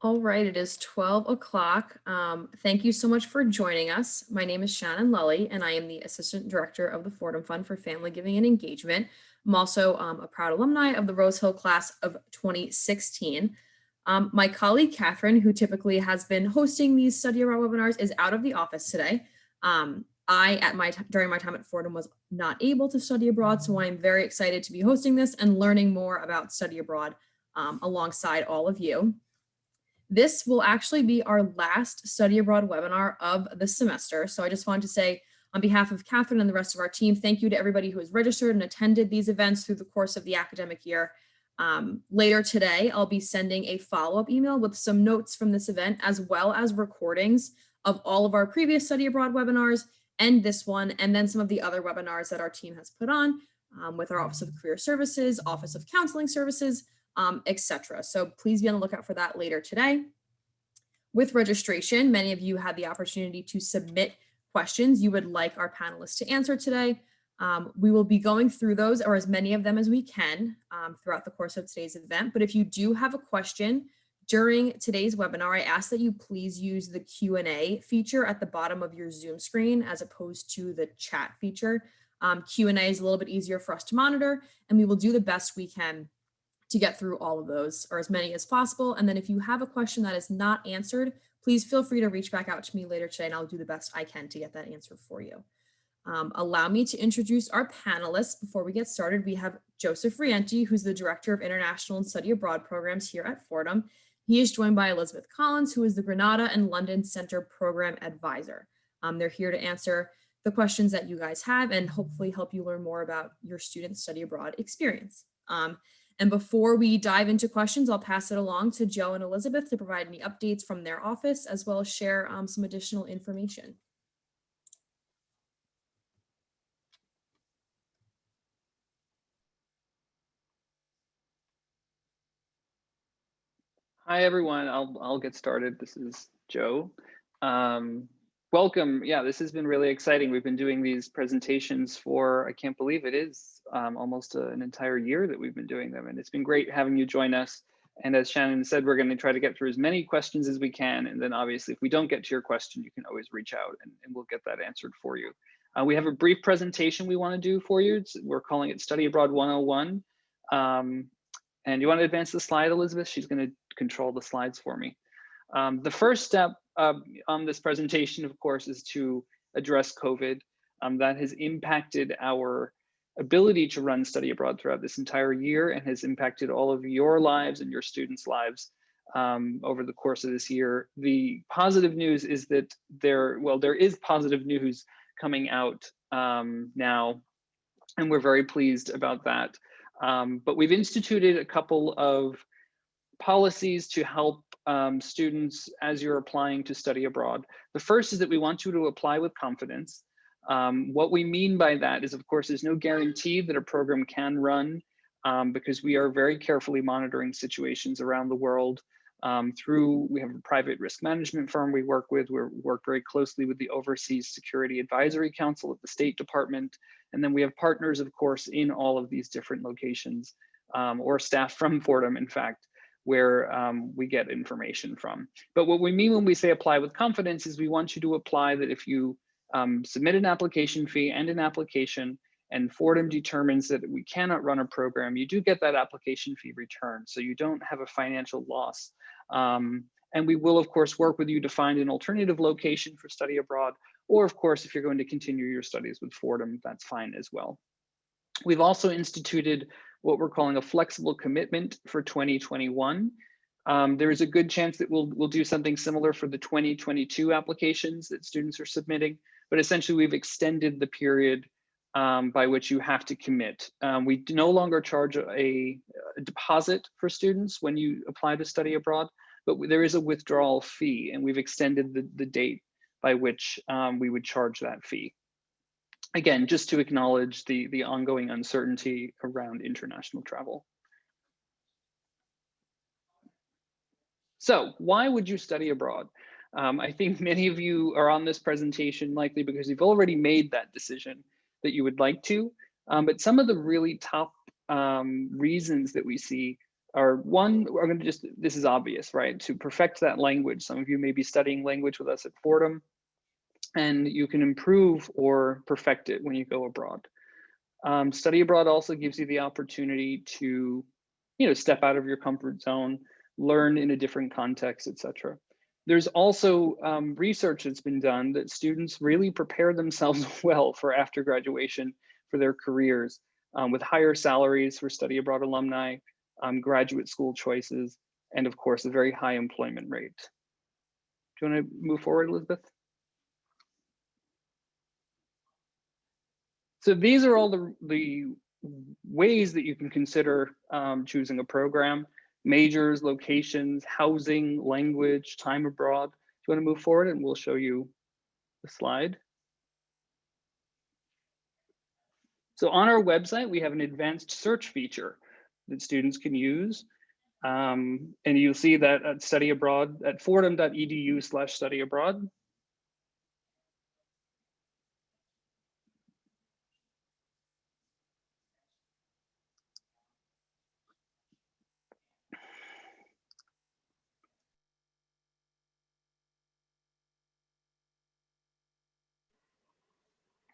All right, it is 12 o'clock. Thank you so much for joining us. My name is Shannon Lully, and I am the Assistant Director of the Fordham Fund for Family Giving and Engagement. I'm also a proud alumni of the Rose Hill class of 2016. My colleague, Catherine, who typically has been hosting these study abroad webinars, is out of the office today. During my time at Fordham was not able to study abroad, so I'm very excited to be hosting this and learning more about study abroad alongside all of you. This will actually be our last study abroad webinar of the semester. So I just wanted to say on behalf of Catherine and the rest of our team, thank you to everybody who has registered and attended these events through the course of the academic year. Later today, I'll be sending a follow-up email with some notes from this event, as well as recordings of all of our previous study abroad webinars and this one, and then some of the other webinars that our team has put on with our Office of Career Services, Office of Counseling Services, etc. So please be on the lookout for that later today. With registration, many of you had the opportunity to submit questions you would like our panelists to answer today. We will be going through those, or as many of them as we can, throughout the course of today's event. But if you do have a question during today's webinar, I ask that you please use the Q&A feature at the bottom of your Zoom screen as opposed to the chat feature. Q&A is a little bit easier for us to monitor, and we will do the best we can to get through all of those, or as many as possible. And then if you have a question that is not answered, please feel free to reach back out to me later today and I'll do the best I can to get that answer for you. Allow me to introduce our panelists before we get started. We have Joseph Rienti, who's the Director of International and Study Abroad Programs here at Fordham. He is joined by Elizabeth Collins, who is the Granada and London Center Program Advisor. They're here to answer the questions that you guys have and hopefully help you learn more about your student study abroad experience. And before we dive into questions, I'll pass it along to Joe and Elizabeth to provide any updates from their office, as well as share some additional information. Hi, everyone. I'll get started. This is Joe. Welcome. Yeah, this has been really exciting. We've been doing these presentations for, I can't believe it is almost an entire year that we've been doing them. And it's been great having you join us. And as Shannon said, we're going to try to get through as many questions as we can. And then obviously, if we don't get to your question, you can always reach out and we'll get that answered for you. We have a brief presentation we want to do for you. We're calling it Study Abroad 101. And you want to advance the slide, Elizabeth? She's going to control the slides for me. The first step on this presentation, of course, is to address COVID. That has impacted our ability to run study abroad throughout this entire year and has impacted all of your lives and your students' lives over the course of this year. The positive news is that there is positive news coming out now, and we're very pleased about that. But we've instituted a couple of policies to help students as you're applying to study abroad. The first is that we want you to apply with confidence. What we mean by that is, of course, there's no guarantee that a program can run because we are very carefully monitoring situations around the world we have a private risk management firm we work with. We work very closely with the Overseas Security Advisory Council at the State Department. And then we have partners, of course, in all of these different locations or staff from Fordham, in fact, where we get information from. But what we mean when we say apply with confidence is we want you to apply that if you submit an application fee and an application and Fordham determines that we cannot run a program, you do get that application fee returned. So you don't have a financial loss. And we will, of course, work with you to find an alternative location for study abroad. Or, of course, if you're going to continue your studies with Fordham, that's fine as well. We've also instituted what we're calling a flexible commitment for 2021. There is a good chance that we'll do something similar for the 2022 applications that students are submitting, but essentially we've extended the period by which you have to commit. We no longer charge a deposit for students when you apply to study abroad, but there is a withdrawal fee, and we've extended the date by which we would charge that fee. Again, just to acknowledge the ongoing uncertainty around international travel. So why would you study abroad? I think many of you are on this presentation likely because you've already made that decision that you would like to, but some of the really top reasons that we see are one, we're going to just, this is obvious, right? To perfect that language. Some of you may be studying language with us at Fordham, and you can improve or perfect it when you go abroad. Study abroad also gives you the opportunity to, step out of your comfort zone, learn in a different context, etc. There's also research that's been done that students really prepare themselves well for after graduation, for their careers, with higher salaries for study abroad alumni, graduate school choices, and of course, a very high employment rate. Do you want to move forward, Elizabeth? So these are all the ways that you can consider choosing a program: majors, locations, housing, language, time abroad. Do you want to move forward and we'll show you the slide? So on our website, we have an advanced search feature that students can use. And you'll see that at study abroad at fordham.edu/study abroad.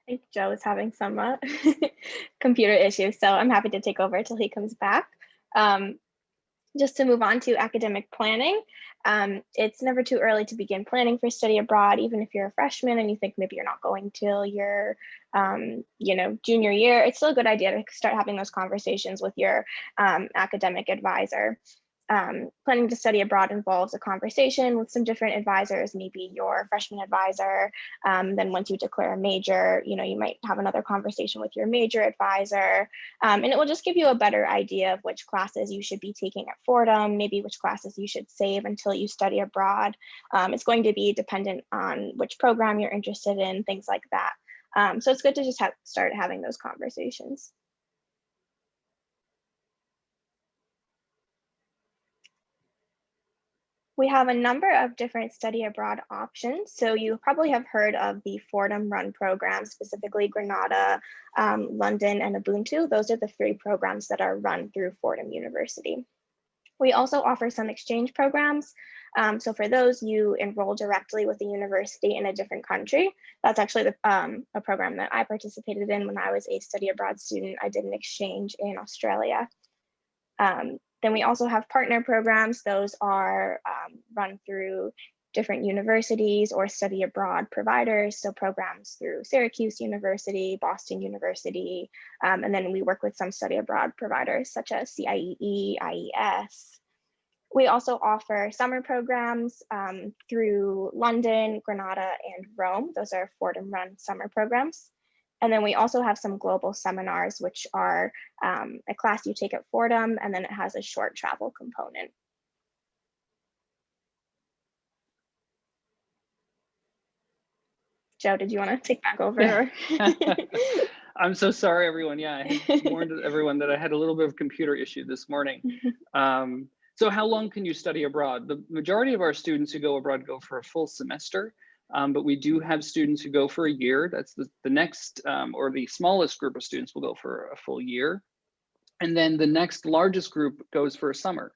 I think Joe is having some computer issues, so I'm happy to take over until he comes back. Just to move on to academic planning, it's never too early to begin planning for study abroad, even if you're a freshman and you think maybe you're not going till your junior year. It's still a good idea to start having those conversations with your academic advisor. Planning to study abroad involves a conversation with some different advisors, maybe your freshman advisor. Then once you declare a major, you might have another conversation with your major advisor. And it will just give you a better idea of which classes you should be taking at Fordham, maybe which classes you should save until you study abroad. It's going to be dependent on which program you're interested in, things like that. So it's good to just start having those conversations. We have a number of different study abroad options. So you probably have heard of the Fordham Run program, specifically Granada, London, and Ubuntu. Those are the 3 programs that are run through Fordham University. We also offer some exchange programs. So for those, you enroll directly with the university in a different country. That's actually a program that I participated in when I was a study abroad student. I did an exchange in Australia. Then we also have partner programs. Those are run through different universities or study abroad providers. So programs through Syracuse University, Boston University, and then we work with some study abroad providers such as CIEE, IES. We also offer summer programs through London, Granada, and Rome. Those are Fordham Run summer programs. And then we also have some global seminars, which are a class you take at Fordham, and then it has a short travel component. Joe, did you want to take back over? Yeah. I'm so sorry, everyone. Yeah, I had warned everyone that I had a little bit of computer issue this morning. So how long can you study abroad? The majority of our students who go abroad go for a full semester. But we do have students who go for a year. That's the next, or the smallest group of students will go for a full year. And then the next largest group goes for a summer.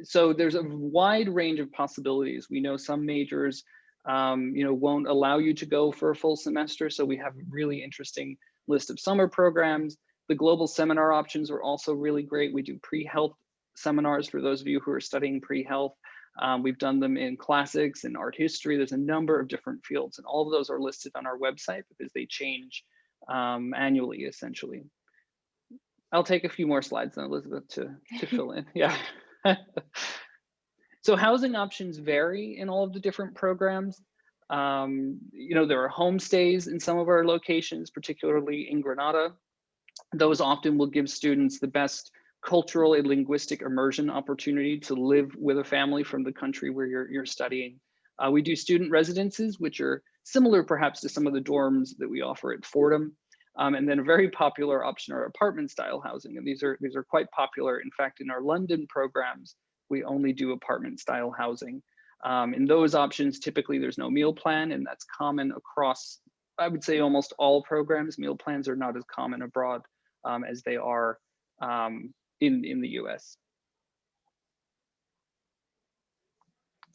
So there's a wide range of possibilities. We know some majors won't allow you to go for a full semester. So we have a really interesting list of summer programs. The global seminar options are also really great. We do pre-health seminars for those of you who are studying pre-health. We've done them in classics and art history. There's a number of different fields, and all of those are listed on our website because they change annually, essentially. I'll take a few more slides then, Elizabeth, to fill in. Yeah. So housing options vary in all of the different programs. There are homestays in some of our locations, particularly in Granada. Those often will give students the best cultural and linguistic immersion opportunity to live with a family from the country where you're studying. We do student residences, which are similar perhaps to some of the dorms that we offer at Fordham. And then a very popular option are apartment style housing. And these are quite popular. In fact, in our London programs, we only do apartment style housing. In those options, typically there's no meal plan, and that's common across, I would say, almost all programs. Meal plans are not as common abroad as they are in the US.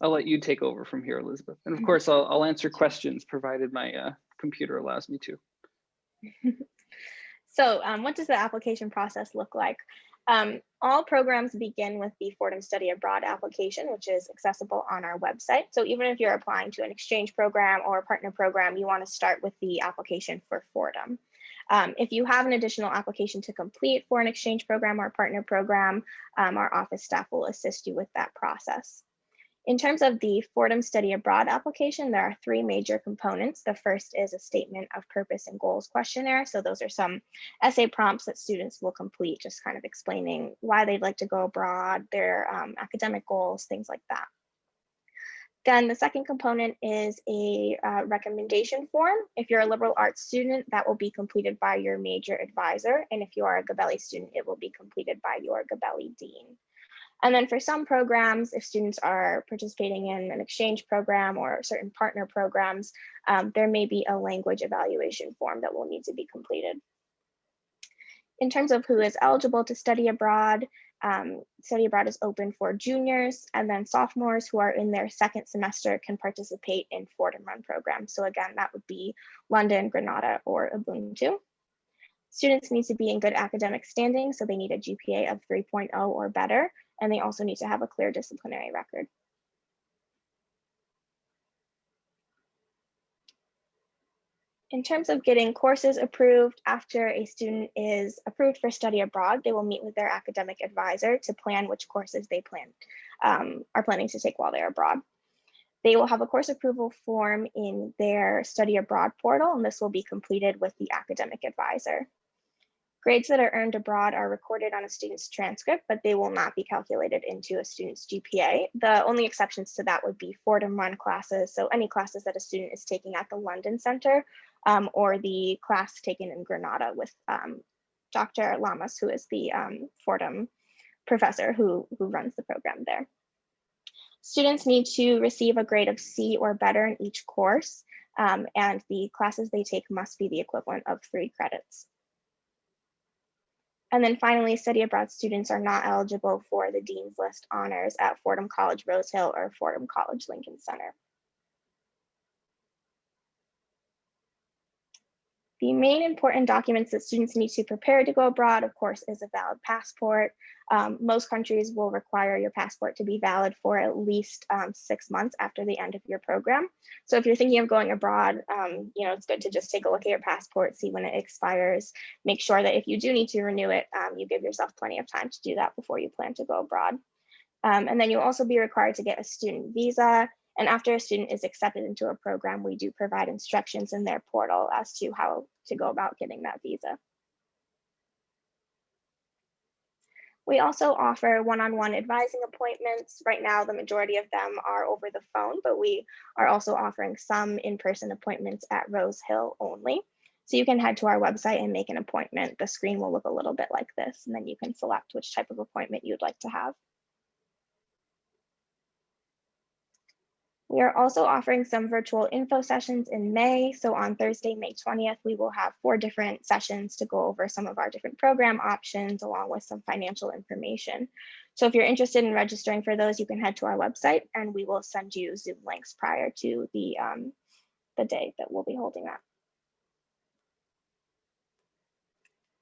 I'll let you take over from here, Elizabeth. And of course, I'll answer questions provided my computer allows me to. So what does the application process look like? All programs begin with the Fordham Study Abroad application, which is accessible on our website. So even if you're applying to an exchange program or a partner program, you want to start with the application for Fordham. If you have an additional application to complete for an exchange program or partner program, our office staff will assist you with that process. In terms of the Fordham Study Abroad application, there are three major components. The first is a statement of purpose and goals questionnaire. So those are some essay prompts that students will complete, just kind of explaining why they'd like to go abroad, their academic goals, things like that. Then the second component is a recommendation form. If you're a liberal arts student, that will be completed by your major advisor. And if you are a Gabelli student, it will be completed by your Gabelli dean. And then for some programs, if students are participating in an exchange program or certain partner programs, there may be a language evaluation form that will need to be completed. In terms of who is eligible to study abroad is open for juniors, and then sophomores who are in their second semester can participate in Fordham Run programs. So again, that would be London, Granada, or Ubuntu. Students need to be in good academic standing, so they need a GPA of 3.0 or better, and they also need to have a clear disciplinary record. In terms of getting courses approved, after a student is approved for study abroad, they will meet with their academic advisor to plan which courses they are planning to take while they're abroad. They will have a course approval form in their study abroad portal, and this will be completed with the academic advisor. Grades that are earned abroad are recorded on a student's transcript, but they will not be calculated into a student's GPA. The only exceptions to that would be Fordham Run classes, so any classes that a student is taking at the London Center, or the class taken in Granada with Dr. Lamas, who is the Fordham professor who runs the program there. Students need to receive a grade of C or better in each course, and the classes they take must be the equivalent of 3 credits. And then finally, study abroad students are not eligible for the Dean's List honors at Fordham College Rose Hill or Fordham College Lincoln Center. The main important documents that students need to prepare to go abroad, of course, is a valid passport. Most countries will require your passport to be valid for at least 6 months after the end of your program. So if you're thinking of going abroad, it's good to just take a look at your passport, see when it expires, make sure that if you do need to renew it, you give yourself plenty of time to do that before you plan to go abroad. And then you'll also be required to get a student visa. And after a student is accepted into a program, we do provide instructions in their portal as to how to go about getting that visa. We also offer one-on-one advising appointments. Right now, the majority of them are over the phone, but we are also offering some in-person appointments at Rose Hill only. So you can head to our website and make an appointment. The screen will look a little bit like this, and then you can select which type of appointment you'd like to have. We are also offering some virtual info sessions in May. So on Thursday, May 20th, we will have 4 different sessions to go over some of our different program options along with some financial information. So if you're interested in registering for those, you can head to our website and we will send you Zoom links prior to the day that we'll be holding that.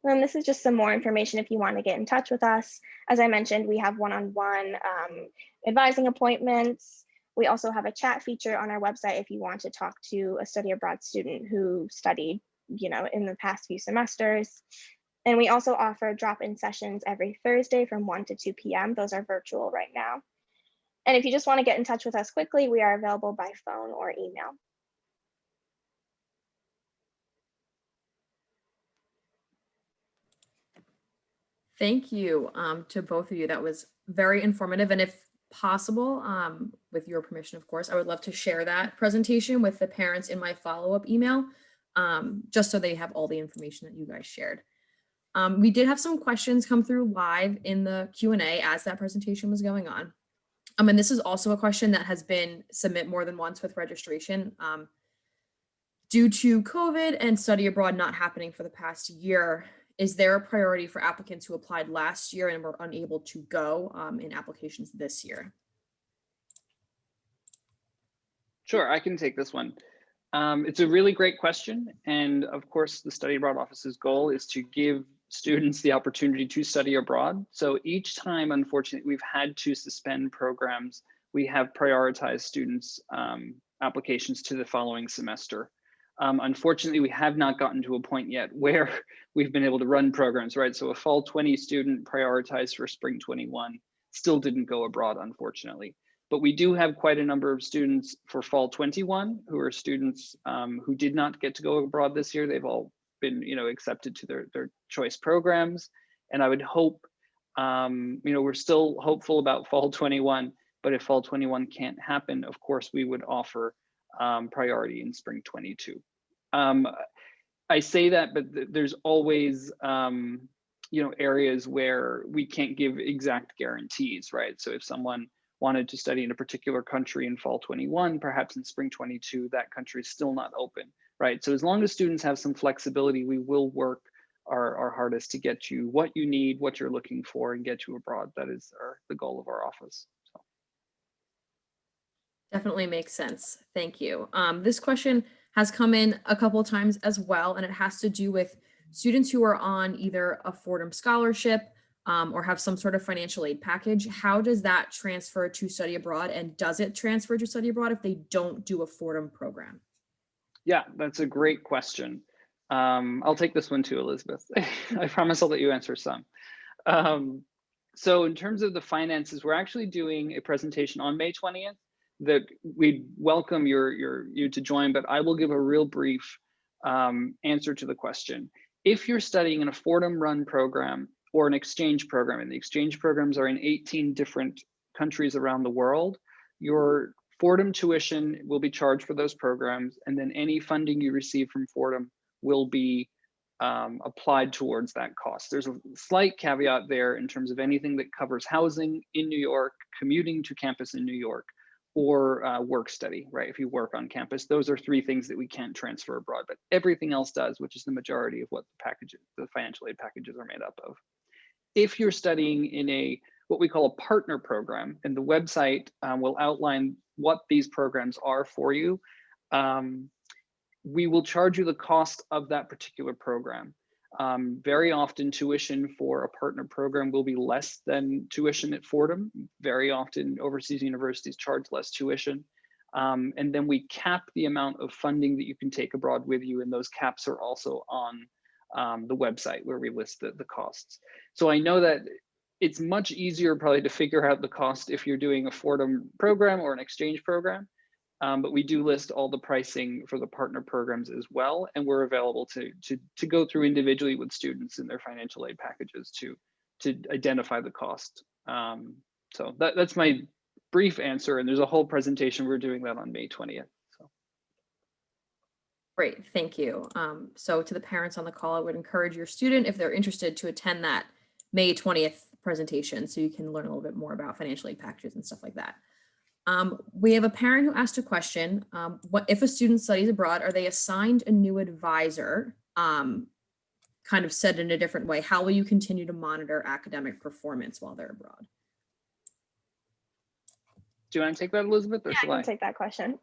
And this is just some more information if you want to get in touch with us. As I mentioned, we have one-on-one advising appointments. We also have a chat feature on our website if you want to talk to a study abroad student who studied, in the past few semesters. And we also offer drop-in sessions every Thursday from 1 to 2 p.m. Those are virtual right now. And if you just want to get in touch with us quickly, we are available by phone or email. Thank you to both of you. That was very informative. And if possible, with your permission, of course, I would love to share that presentation with the parents in my follow-up email, just so they have all the information that you guys shared. We did have some questions come through live in the Q&A as that presentation was going on. And this is also a question that has been submitted more than once with registration. Due to COVID and study abroad not happening for the past year, is there a priority for applicants who applied last year and were unable to go in applications this year? Sure, I can take this one. It's a really great question. And of course, the Study Abroad Office's goal is to give students the opportunity to study abroad. So each time, unfortunately, we've had to suspend programs, we have prioritized students' applications to the following semester. Unfortunately, we have not gotten to a point yet where we've been able to run programs, right? So a fall 20 student prioritized for spring 21 still didn't go abroad, unfortunately. But we do have quite a number of students for fall 21 who are students who did not get to go abroad this year. They've all been, accepted to their choice programs. And I would hope, we're still hopeful about fall 21, but if fall 21 can't happen, of course, we would offer priority in spring 22. I say that, but there's always, areas where we can't give exact guarantees, right? So if someone wanted to study in a particular country in fall 21, perhaps in spring 22, that country is still not open, right? So as long as students have some flexibility, we will work our hardest to get you what you need, what you're looking for, and get you abroad. That is the goal of our office. So. Definitely makes sense. Thank you. This question has come in a couple of times as well, and it has to do with students who are on either a Fordham scholarship or have some sort of financial aid package. How does that transfer to study abroad, and does it transfer to study abroad if they don't do a Fordham program? Yeah, that's a great question. I'll take this one too, Elizabeth. I promise I'll let you answer some. So in terms of the finances, we're actually doing a presentation on May 20th that we'd welcome you to join, but I will give a real brief answer to the question. If you're studying in a Fordham run program or an exchange program, and the exchange programs are in 18 different countries around the world, your Fordham tuition will be charged for those programs, and then any funding you receive from Fordham will be applied towards that cost. There's a slight caveat there in terms of anything that covers housing in New York, commuting to campus in New York, or work study, right? If you work on campus, those are three things that we can't transfer abroad, but everything else does, which is the majority of what the financial aid packages are made up of. If you're studying in what we call a partner program, and the website will outline what these programs are for you, we will charge you the cost of that particular program. Very often tuition for a partner program will be less than tuition at Fordham. Very often overseas universities charge less tuition. And then we cap the amount of funding that you can take abroad with you, and those caps are also on the website where we list the costs. So I know that it's much easier probably to figure out the cost if you're doing a Fordham program or an exchange program. But we do list all the pricing for the partner programs as well, and we're available to go through individually with students in their financial aid packages to identify the cost. So that's my brief answer, and there's a whole presentation. We're doing that on May 20th. So. Great, thank you. So to the parents on the call, I would encourage your student, if they're interested, to attend that May 20th presentation so you can learn a little bit more about financial aid packages and stuff like that. We have a parent who asked a question. What if a student studies abroad, are they assigned a new advisor? Kind of said in a different way, how will you continue to monitor academic performance while they're abroad? Do you want to take that, Elizabeth, or shall I? I can take that question.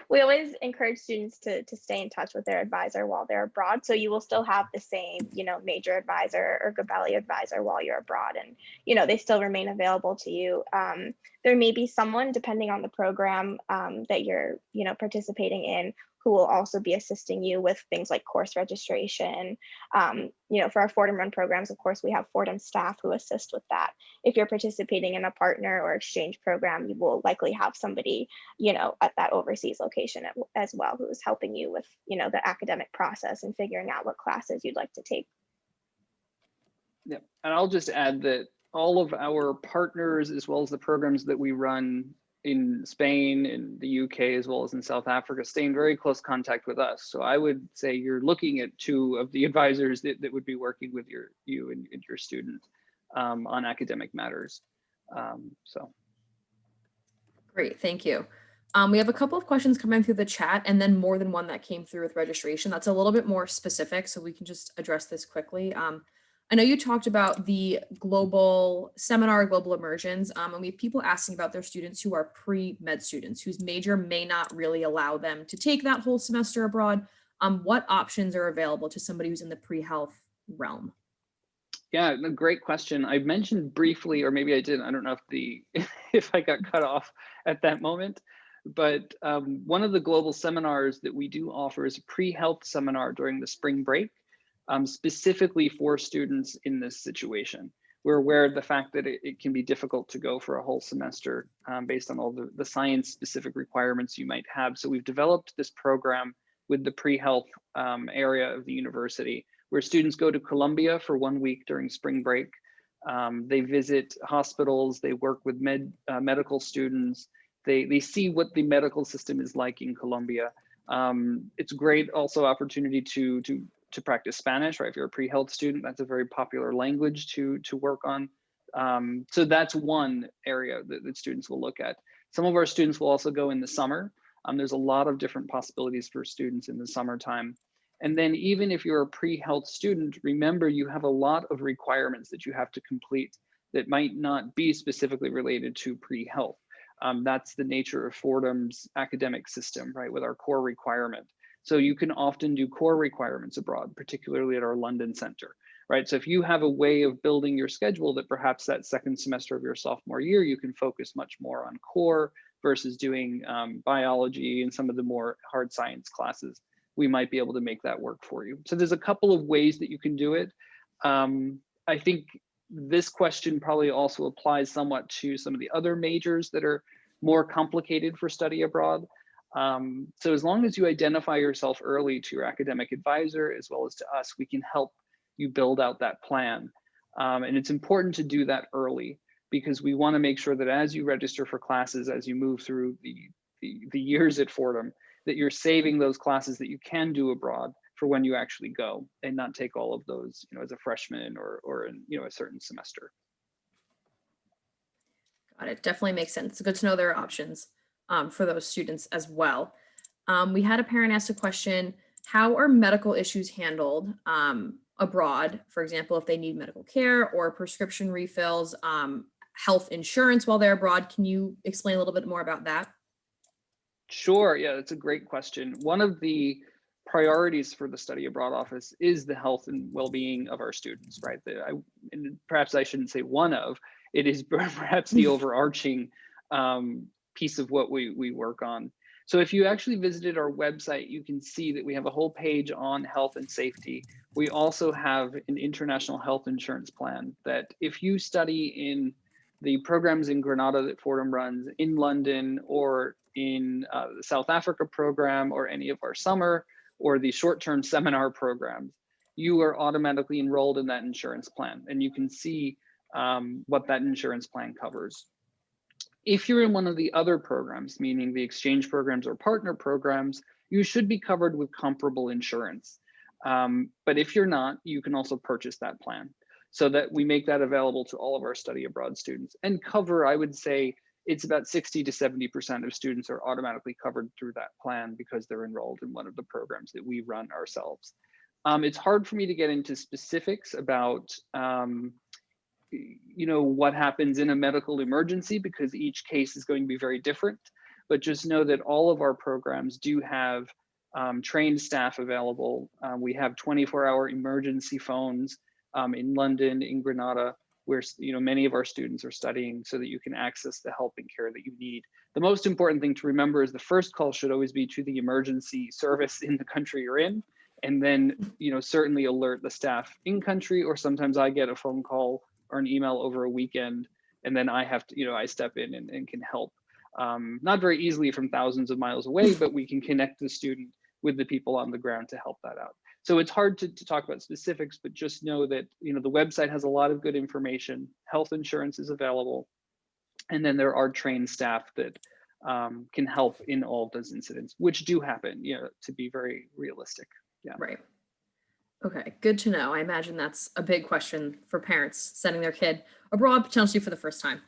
We always encourage students to stay in touch with their advisor while they're abroad. So you will still have the same, major advisor or Gabelli advisor while you're abroad, and, they still remain available to you. There may be someone, depending on the program that you're, participating in, who will also be assisting you with things like course registration. For our Fordham run programs, of course, we have Fordham staff who assist with that. If you're participating in a partner or exchange program, you will likely have somebody, at that overseas location as well, who is helping you with, the academic process and figuring out what classes you'd like to take. Yeah, and I'll just add that all of our partners, as well as the programs that we run in Spain, in the UK, as well as in South Africa, stay in very close contact with us. So I would say you're looking at two of the advisors that would be working with you and your student on academic matters. So. Great, thank you. We have a couple of questions coming through the chat and then more than one that came through with registration. That's a little bit more specific, so we can just address this quickly. I know you talked about the global seminar, global immersions, and we have people asking about their students who are pre-med students whose major may not really allow them to take that whole semester abroad. What options are available to somebody who's in the pre-health realm? Yeah, no, great question. I mentioned briefly, or maybe I didn't. I don't know if the if I got cut off at that moment. But one of the global seminars that we do offer is a pre-health seminar during the spring break, specifically for students in this situation. We're aware of the fact that it can be difficult to go for a whole semester based on all the science-specific requirements you might have. So we've developed this program with the pre-health area of the university, where students go to Colombia for 1 week during spring break. They visit hospitals, they work with medical students, they see what the medical system is like in Colombia. It's great also opportunity to practice Spanish, right? If you're a pre-health student, that's a very popular language to work on. So that's one area that students will look at. Some of our students will also go in the summer. There's a lot of different possibilities for students in the summertime. And then even if you're a pre-health student, remember you have a lot of requirements that you have to complete that might not be specifically related to pre-health. That's the nature of Fordham's academic system, right, with our core requirement. So you can often do core requirements abroad, particularly at our London center, right? So if you have a way of building your schedule that perhaps that second semester of your sophomore year, you can focus much more on core versus doing biology and some of the more hard science classes, we might be able to make that work for you. So there's a couple of ways that you can do it. I think this question probably also applies somewhat to some of the other majors that are more complicated for study abroad. So as long as you identify yourself early to your academic advisor, as well as to us, we can help you build out that plan. And it's important to do that early because we want to make sure that as you register for classes, as you move through the years at Fordham, that you're saving those classes that you can do abroad for when you actually go and not take all of those, as a freshman or in, a certain semester. Got it. Definitely makes sense. It's good to know there are options for those students as well. We had a parent ask a question, how are medical issues handled abroad? For example, if they need medical care or prescription refills, health insurance while they're abroad. Can you explain a little bit more about that? Sure. Yeah, that's a great question. One of the priorities for the study abroad office is the health and well-being of our students, right? And perhaps I shouldn't say one of, it is perhaps the overarching piece of what we work on. So if you actually visited our website, you can see that we have a whole page on health and safety. We also have an international health insurance plan that if you study in the programs in Granada that Fordham runs, in London, or in the South Africa program, or any of our summer or the short-term seminar programs, you are automatically enrolled in that insurance plan, and you can see what that insurance plan covers. If you're in one of the other programs, meaning the exchange programs or partner programs, you should be covered with comparable insurance. But if you're not, you can also purchase that plan so that we make that available to all of our study abroad students and cover, I would say, it's about 60 to 70% of students are automatically covered through that plan because they're enrolled in one of the programs that we run ourselves. It's hard for me to get into specifics about what happens in a medical emergency because each case is going to be very different, but just know that all of our programs do have trained staff available. We have 24-hour emergency phones in London, in Granada, where many of our students are studying so that you can access the help and care that you need. The most important thing to remember is the first call should always be to the emergency service in the country you're in, and then certainly alert the staff in country, or sometimes I get a phone call or an email over a weekend, and then I have to, I step in and can help. Not very easily from thousands of miles away, but we can connect the student with the people on the ground to help that out. So it's hard to talk about specifics, but just know that the website has a lot of good information. Health insurance is available, and then there are trained staff that can help in all of those incidents, which do happen. To be very realistic. Yeah. Right. Okay, good to know. I imagine that's a big question for parents sending their kid abroad potentially for the first time.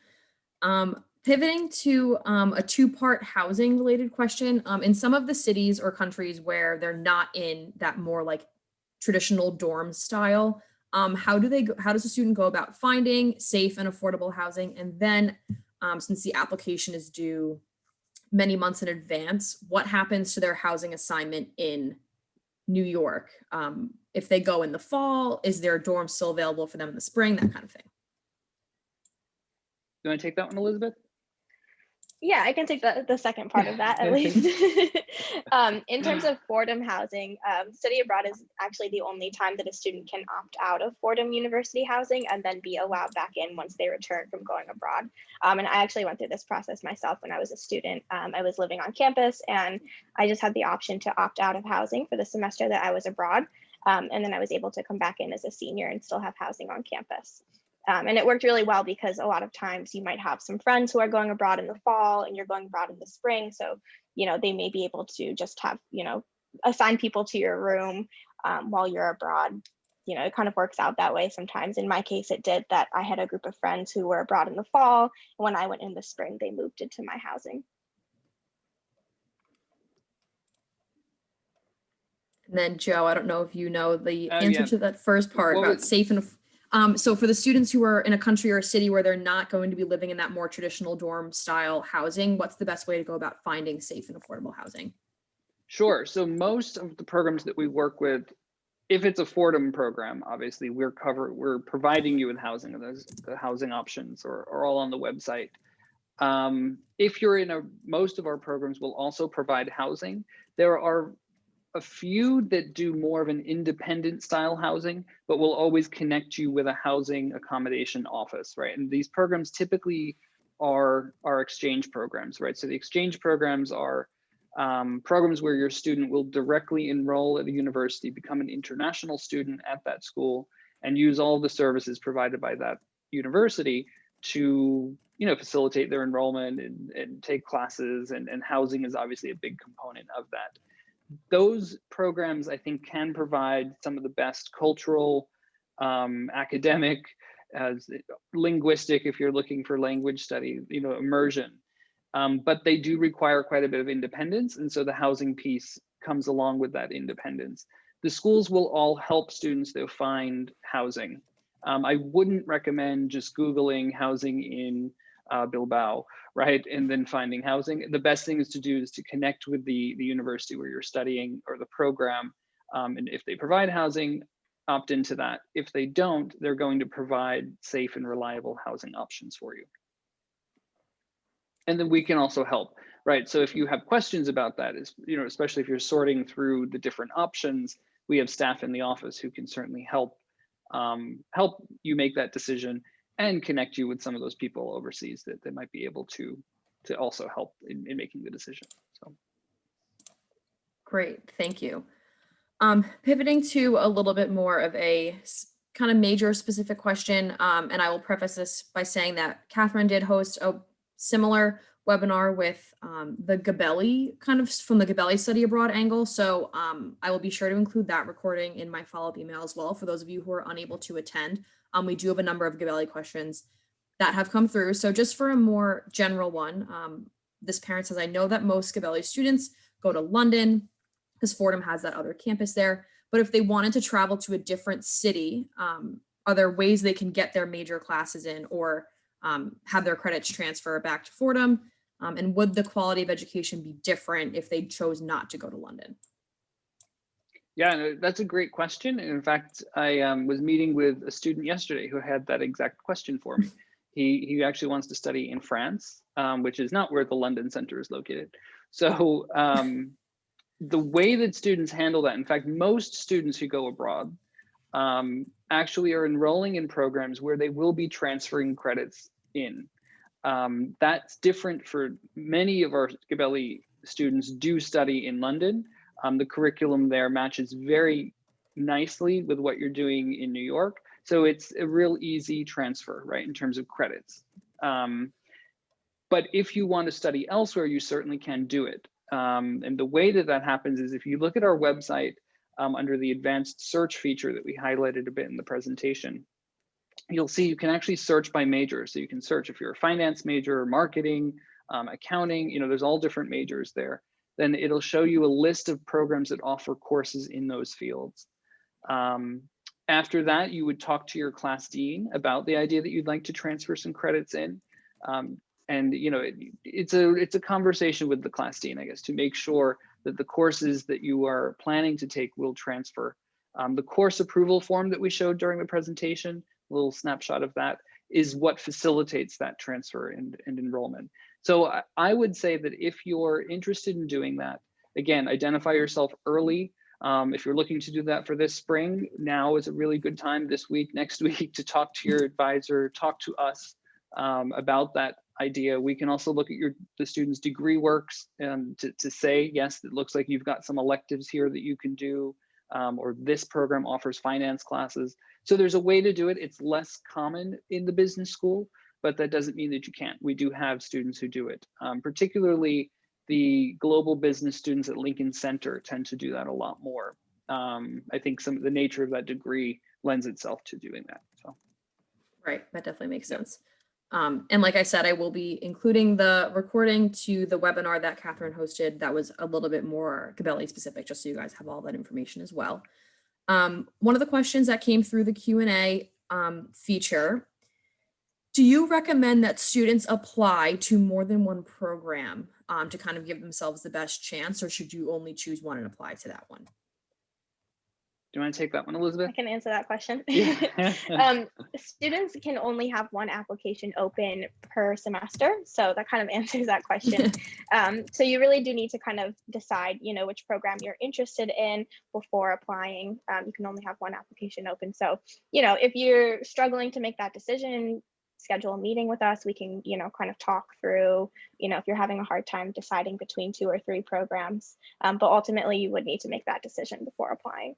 Pivoting to a two-part housing related question, in some of the cities or countries where they're not in that more like traditional dorm style, how does a student go about finding safe and affordable housing? And then since the application is due many months in advance, what happens to their housing assignment in New York? If they go in the fall, is there a dorm still available for them in the spring? That kind of thing. You want to take that one, Elizabeth? Yeah, I can take the second part of that at least. In terms of Fordham housing, study abroad is actually the only time that a student can opt out of Fordham University housing and then be allowed back in once they return from going abroad. And I actually went through this process myself when I was a student. I was living on campus and I just had the option to opt out of housing for the semester that I was abroad. And then I was able to come back in as a senior and still have housing on campus. And it worked really well because a lot of times you might have some friends who are going abroad in the fall and you're going abroad in the spring. So, they may be able to just have, assign people to your room while you're abroad. It kind of works out that way sometimes. In my case, it did that. I had a group of friends who were abroad in the fall. And when I went in the spring, they moved into my housing. And then Joe, I don't know if you know the answer Yeah. to that first part What about was- safe and so for the students who are in a country or a city where they're not going to be living in that more traditional dorm style housing, what's the best way to go about finding safe and affordable housing? Sure. So most of the programs that we work with, if it's a Fordham program, obviously we're providing you with housing, and those the housing options are all on the website. If you're in most of our programs will also provide housing. There are a few that do more of an independent style housing, but will always connect you with a housing accommodation office, right? And these programs typically are exchange programs, right? So the exchange programs are programs where your student will directly enroll at a university, become an international student at that school, and use all the services provided by that university to facilitate their enrollment and take classes, and housing is obviously a big component of that. Those programs, I think, can provide some of the best cultural, academic, linguistic, if you're looking for language study, immersion. But they do require quite a bit of independence. And so the housing piece comes along with that independence. The schools will all help students to find housing. I wouldn't recommend just Googling housing in Bilbao, right? And then finding housing. The best thing is to connect with the university where you're studying or the program. And if they provide housing, opt into that. If they don't, they're going to provide safe and reliable housing options for you. And then we can also help, right? So if you have questions about that, especially if you're sorting through the different options, we have staff in the office who can certainly help you make that decision and connect you with some of those people overseas that might be able to also help in making the decision. So Great, thank you. Pivoting to a little bit more of a kind of major specific question, and I will preface this by saying that Catherine did host a similar webinar with the Gabelli, kind of from the Gabelli study abroad angle. So I will be sure to include that recording in my follow-up email as well for those of you who are unable to attend. We do have a number of Gabelli questions that have come through. So just for a more general one, this parent says, I know that most Gabelli students go to London because Fordham has that other campus there. But if they wanted to travel to a different city, are there ways they can get their major classes in or have their credits transfer back to Fordham? And would the quality of education be different if they chose not to go to London? Yeah, that's a great question. And in fact, I was meeting with a student yesterday who had that exact question for me. He actually wants to study in France, which is not where the London Center is located. So the way that students handle that, in fact, most students who go abroad actually are enrolling in programs where they will be transferring credits in. That's different for many of our Gabelli students do study in London. The curriculum there matches very nicely with what you're doing in New York. So it's a real easy transfer, right, in terms of credits. But if you want to study elsewhere, you certainly can do it. And the way that happens is if you look at our website under the advanced search feature that we highlighted a bit in the presentation, you'll see you can actually search by major. So you can search if you're a finance major, marketing, accounting, there's all different majors there. Then it'll show you a list of programs that offer courses in those fields. After that, you would talk to your class dean about the idea that you'd like to transfer some credits in. And it's a conversation with the class dean, I guess, to make sure that the courses that you are planning to take will transfer. The course approval form that we showed during the presentation, a little snapshot of that, is what facilitates that transfer and enrollment. So I would say that if you're interested in doing that, again, identify yourself early. If you're looking to do that for this spring, now is a really good time, this week, next week, to talk to your advisor, talk to us about that idea. We can also look at the students' degree works to say, yes, it looks like you've got some electives here that you can do, or this program offers finance classes. So there's a way to do it. It's less common in the business school, but that doesn't mean that you can't. We do have students who do it, particularly the global business students at Lincoln Center tend to do that a lot more. I think some of the nature of that degree lends itself to doing that. So, right, that definitely makes sense. And like I said, I will be including the recording to the webinar that Catherine hosted that was a little bit more Cabelli specific, just so you guys have all that information as well. One of the questions that came through the Q&A feature, do you recommend that students apply to more than one program to kind of give themselves the best chance, or should you only choose one and apply to that one? Do you want to take that one, Elizabeth? I can answer that question. Yeah. Students can only have one application open per semester. So that kind of answers that question. So you really do need to kind of decide, which program you're interested in before applying. You can only have one application open. So, if you're struggling to make that decision, schedule a meeting with us. We can, kind of talk through, if you're having a hard time deciding between 2 or 3 programs. But ultimately, you would need to make that decision before applying.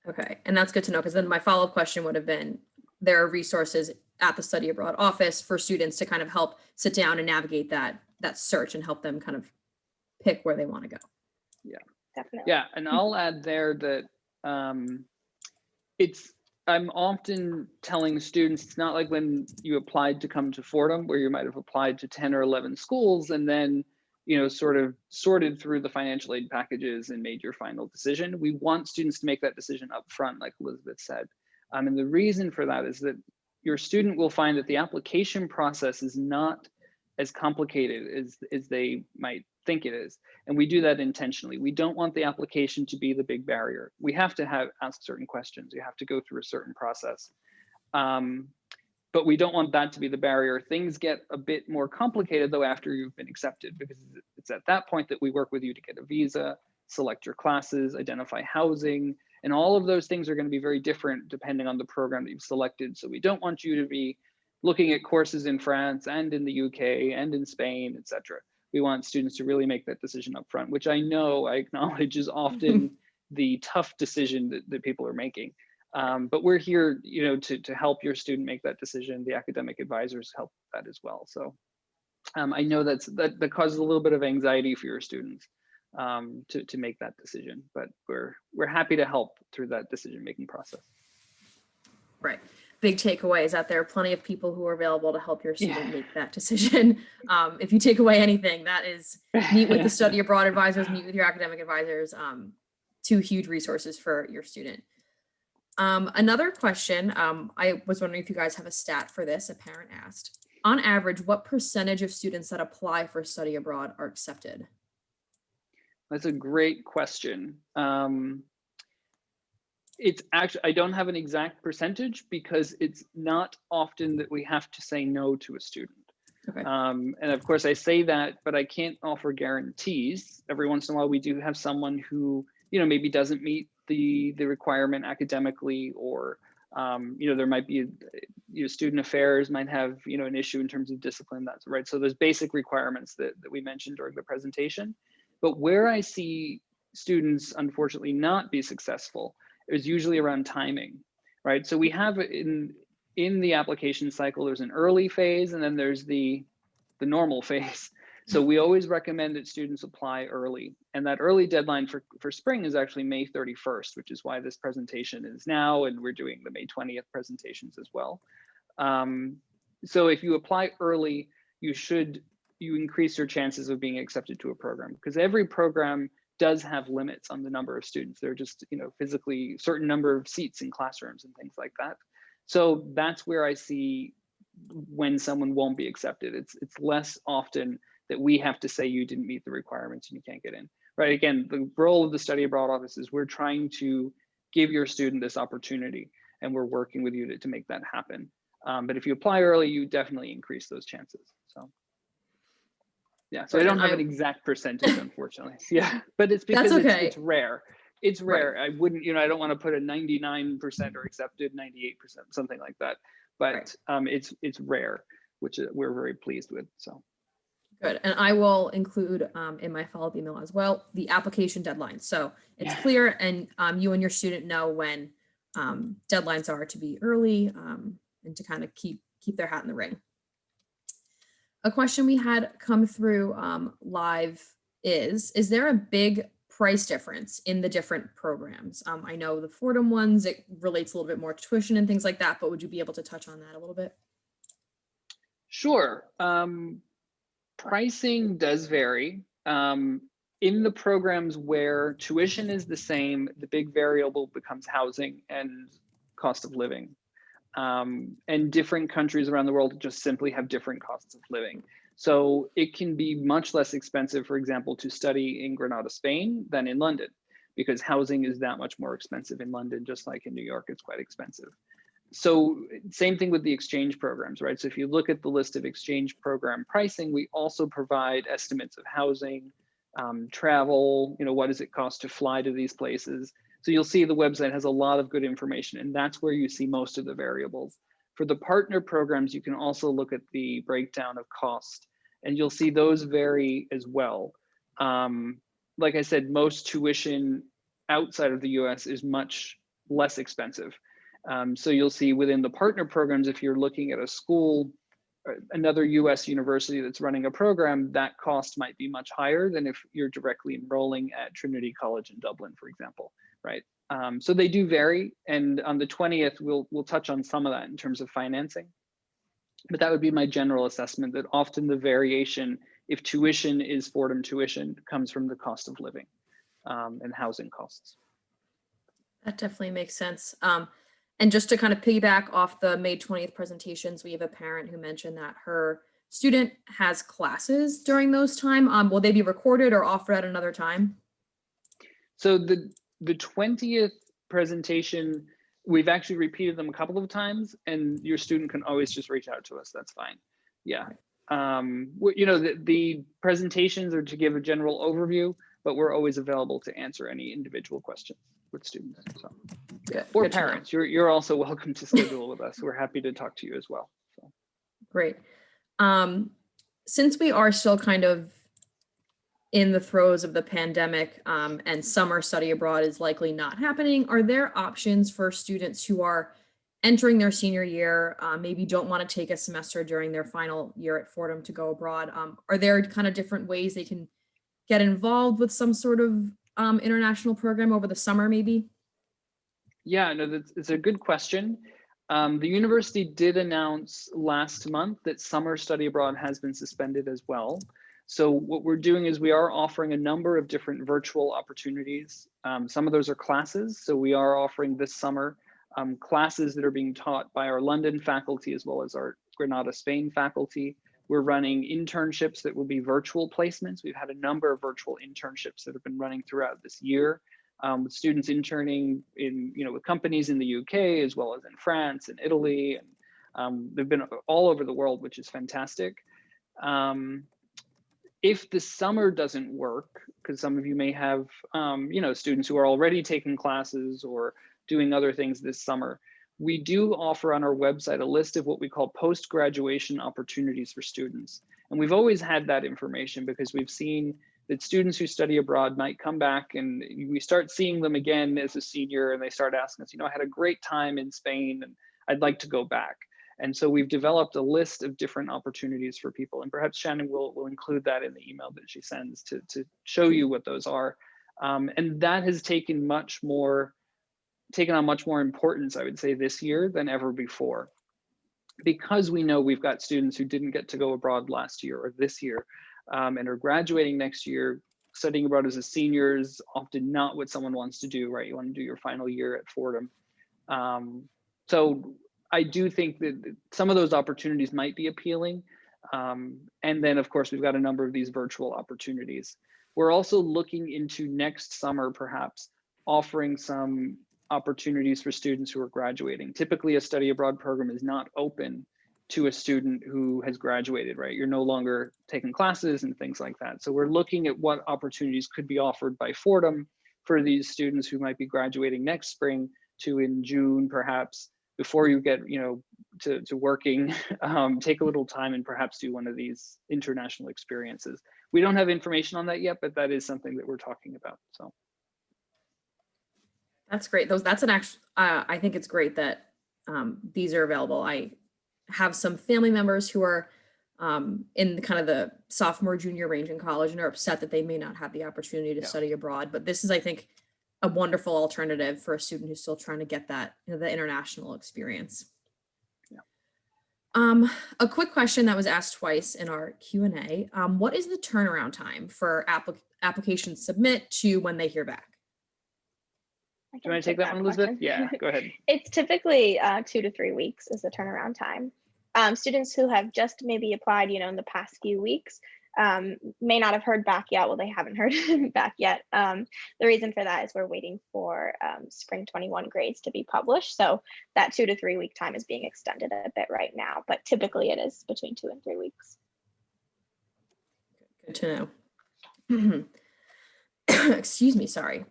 Okay, and that's good to know, because then my follow-up question would have been, there are resources at the Study Abroad office for students to kind of help sit down and navigate that search and help them kind of pick where they want to go. Yeah, definitely. Yeah, and I'll add there that I'm often telling students, it's not like when you applied to come to Fordham, where you might have applied to 10 or 11 schools and then sort of sorted through the financial aid packages and made your final decision. We want students to make that decision up front, like Elizabeth said. And the reason for that is that your student will find that the application process is not as complicated as they might think it is. And we do that intentionally. We don't want the application to be the big barrier. We have to ask certain questions. You have to go through a certain process. But we don't want that to be the barrier. Things get a bit more complicated though after you've been accepted, because it's at that point that we work with you to get a visa, select your classes, identify housing, and all of those things are going to be very different depending on the program that you've selected. So we don't want you to be looking at courses in France and in the UK and in Spain, etc. We want students to really make that decision up front, which I acknowledge is often the tough decision that people are making. But we're here, to help your student make that decision. The academic advisors help that as well. So I know that causes a little bit of anxiety for your students to make that decision, but we're happy to help through that decision-making process. Right. Big takeaway is that there are plenty of people who are available to help your student make that decision. If you take away anything, that is meet with the Study Abroad advisors, meet with your academic advisors, 2 huge resources for your student. Another question, I was wondering if you guys have a stat for this. A parent asked, on average, what percentage of students that apply for study abroad are accepted? That's a great question. It's actually, I don't have an exact percentage because it's not often that we have to say no to a student. Okay. And of course I say that, but I can't offer guarantees. Every once in a while we do have someone who, maybe doesn't meet the requirement academically, or there might be student affairs might have an issue in terms of discipline. That's right. So there's basic requirements that we mentioned during the presentation. But where I see students unfortunately not be successful is usually around timing, right? So we have in the application cycle, there's an early phase and then there's the normal phase. So we always recommend that students apply early. And that early deadline for spring is actually May 31st, which is why this presentation is now, and we're doing the May 20th presentations as well. So if you apply early, you increase your chances of being accepted to a program, because every program does have limits on the number of students. There are just, physically certain number of seats in classrooms and things like that. So that's where I see when someone won't be accepted. It's less often that we have to say you didn't meet the requirements and you can't get in, right? Again, the role of the study abroad office is we're trying to give your student this opportunity, and we're working with you to make that happen. But if you apply early, you definitely increase those chances. So yeah, so I don't have an exact percentage, unfortunately. Yeah, but it's because it's rare. It's rare. Right. I wouldn't, I don't want to put a 99% or accepted 98%, something like that. But it's rare, which we're very pleased with. So good. And I will include in my follow-up email as well the application deadline. So it's clear, and you and your student know when deadlines are to be early and to kind of keep their hat in the ring. A question we had come through live is there a big price difference in the different programs? I know the Fordham ones, it relates a little bit more to tuition and things like that, but would you be able to touch on that a little bit? Sure. Pricing does vary. In the programs where tuition is the same, the big variable becomes housing and cost of living. And different countries around the world just simply have different costs of living. So it can be much less expensive, for example, to study in Granada, Spain than in London, because housing is that much more expensive in London, just like in New York, it's quite expensive. So same thing with the exchange programs, right? So if you look at the list of exchange program pricing, we also provide estimates of housing, travel, what does it cost to fly to these places? So you'll see the website has a lot of good information, and that's where you see most of the variables. For the partner programs, you can also look at the breakdown of cost, and you'll see those vary as well. Like I said, most tuition outside of the US is much less expensive. So you'll see within the partner programs, if you're looking at a school, another US university that's running a program, that cost might be much higher than if you're directly enrolling at Trinity College in Dublin, for example, right? So they do vary, and on the 20th, we'll touch on some of that in terms of financing. But that would be my general assessment, that often the variation, if tuition is Fordham tuition, comes from the cost of living and housing costs. That definitely makes sense. And just to kind of piggyback off the May 20th presentations, we have a parent who mentioned that her student has classes during those time. Will they be recorded or offered at another time? So the 20th presentation, we've actually repeated them a couple of times, and your student can always just reach out to us. That's fine. Yeah. The presentations are to give a general overview, but we're always available to answer any individual questions with students. So, yeah. Or parents, you're also welcome to schedule with us. We're happy to talk to you as well. So. Great. Since we are still kind of in the throes of the pandemic and summer study abroad is likely not happening, are there options for students who are entering their senior year, maybe don't want to take a semester during their final year at Fordham to go abroad? Are there kind of different ways they can get involved with some sort of international program over the summer, maybe? Yeah, no, it's a good question. The university did announce last month that summer study abroad has been suspended as well. So what we're doing is we are offering a number of different virtual opportunities. Some of those are classes. So we are offering this summer classes that are being taught by our London faculty as well as our Granada, Spain faculty. We're running internships that will be virtual placements. We've had a number of virtual internships that have been running throughout this year. With students interning in, with companies in the UK as well as in France and Italy, and they've been all over the world, which is fantastic. If the summer doesn't work, because some of you may have, students who are already taking classes or doing other things this summer, we do offer on our website a list of what we call post-graduation opportunities for students. And we've always had that information because we've seen that students who study abroad might come back and we start seeing them again as a senior, and they start asking us, I had a great time in Spain and I'd like to go back. And so we've developed a list of different opportunities for people, and perhaps Shannon will include that in the email that she sends to show you what those are. And that has taken on much more importance, I would say, this year than ever before, because we know we've got students who didn't get to go abroad last year or this year, and are graduating next year. Studying abroad as a senior is often not what someone wants to do, right? You want to do your final year at Fordham. So I do think that some of those opportunities might be appealing. And then, of course, we've got a number of these virtual opportunities. We're also looking into next summer, perhaps offering some opportunities for students who are graduating. Typically, a study abroad program is not open to a student who has graduated, right? You're no longer taking classes and things like that. So we're looking at what opportunities could be offered by Fordham for these students who might be graduating next spring to in June, perhaps, before you get to working, take a little time and perhaps do one of these international experiences. We don't have information on that yet, but that is something that we're talking about. So That's great. That's an actual, I think it's great that these are available. I have some family members who are in kind of the sophomore, junior range in college and are upset that they may not have the opportunity to study abroad. But this is, I think, a wonderful alternative for a student who's still trying to get that, the international experience. Yeah. A quick question that was asked twice in our Q&A. What is the turnaround time for applications submit to when they hear back? Do you want to take that one, Elizabeth? Yeah, go ahead. It's typically 2 to 3 weeks is the turnaround time. Students who have just maybe applied, in the past few weeks may not have heard back yet. Well, they haven't heard back yet. The reason for that is we're waiting for spring 21 grades to be published. So that 2 to 3 week time is being extended a bit right now, but typically it is between 2 and 3 weeks. Good to know. Excuse me, sorry.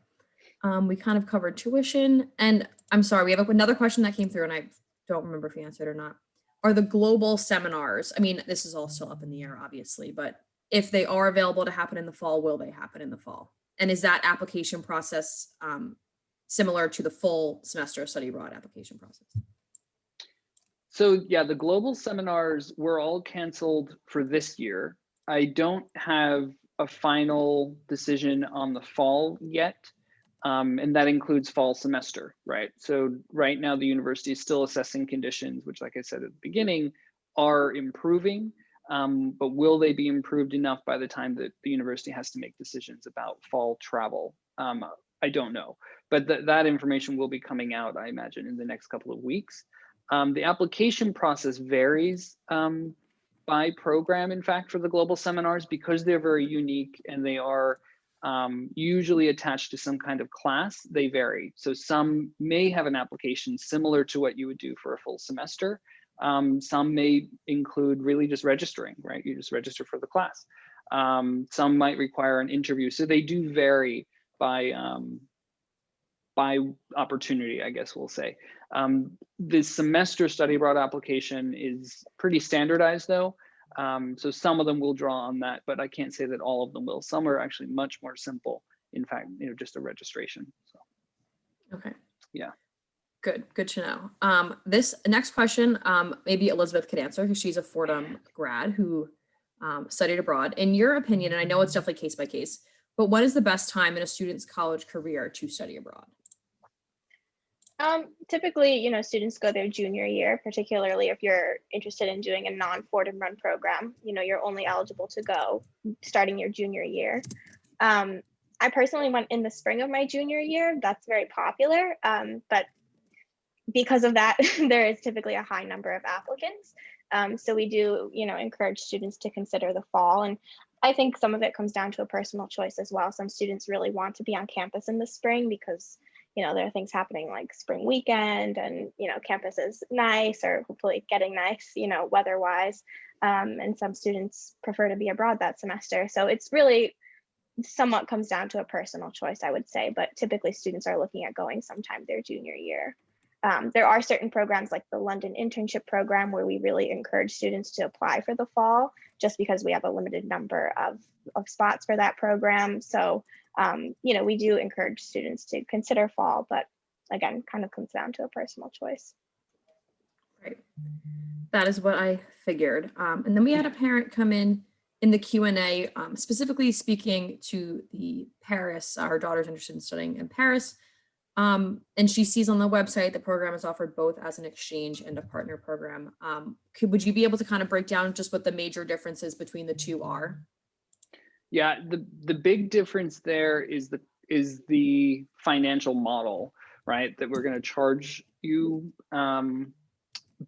We kind of covered tuition, and I'm sorry, we have another question that came through and I don't remember if you answered or not. Are the global seminars, I mean, this is all still up in the air, obviously, but if they are available to happen in the fall, will they happen in the fall? And is that application process similar to the full semester study abroad application process? So yeah, the global seminars were all canceled for this year. I don't have a final decision on the fall yet. And that includes fall semester, right? So right now the university is still assessing conditions, which, like I said at the beginning, are improving, but will they be improved enough by the time that the university has to make decisions about fall travel? I don't know, but that information will be coming out, I imagine, in the next couple of weeks. The application process varies by program, in fact, for the global seminars, because they're very unique and they are usually attached to some kind of class. They vary. So some may have an application similar to what you would do for a full semester. Some may include really just registering, right? You just register for the class. Some might require an interview. So they do vary by opportunity, I guess we'll say. The semester study abroad application is pretty standardized though. So some of them will draw on that, but I can't say that all of them will. Some are actually much more simple. In fact, just a registration. So. Okay. Yeah. Good to know. This next question, maybe Elizabeth could answer because she's a Fordham grad who studied abroad. In your opinion, and I know it's definitely case by case, but when is the best time in a student's college career to study abroad? Typically, students go their junior year, particularly if you're interested in doing a non-Fordham run program, you're only eligible to go starting your junior year. I personally went in the spring of my junior year. That's very popular, but because of that, there is typically a high number of applicants. So we do, encourage students to consider the fall. And I think some of it comes down to a personal choice as well. Some students really want to be on campus in the spring because there are things happening like spring weekend and, campus is nice or hopefully getting nice, weather-wise. And some students prefer to be abroad that semester. So it's really somewhat comes down to a personal choice, I would say. But typically students are looking at going sometime their junior year. There are certain programs like the London internship program where we really encourage students to apply for the fall just because we have a limited number of spots for that program. So, we do encourage students to consider fall, but again, kind of comes down to a personal choice. Right. That is what I figured. And then we had a parent come in the Q&A, specifically speaking to the Paris. Our daughter's interested in studying in Paris. And she sees on the website the program is offered both as an exchange and a partner program. Would you be able to kind of break down just what the major differences between the two are? Yeah, the big difference there is the financial model, right? That we're going to charge you,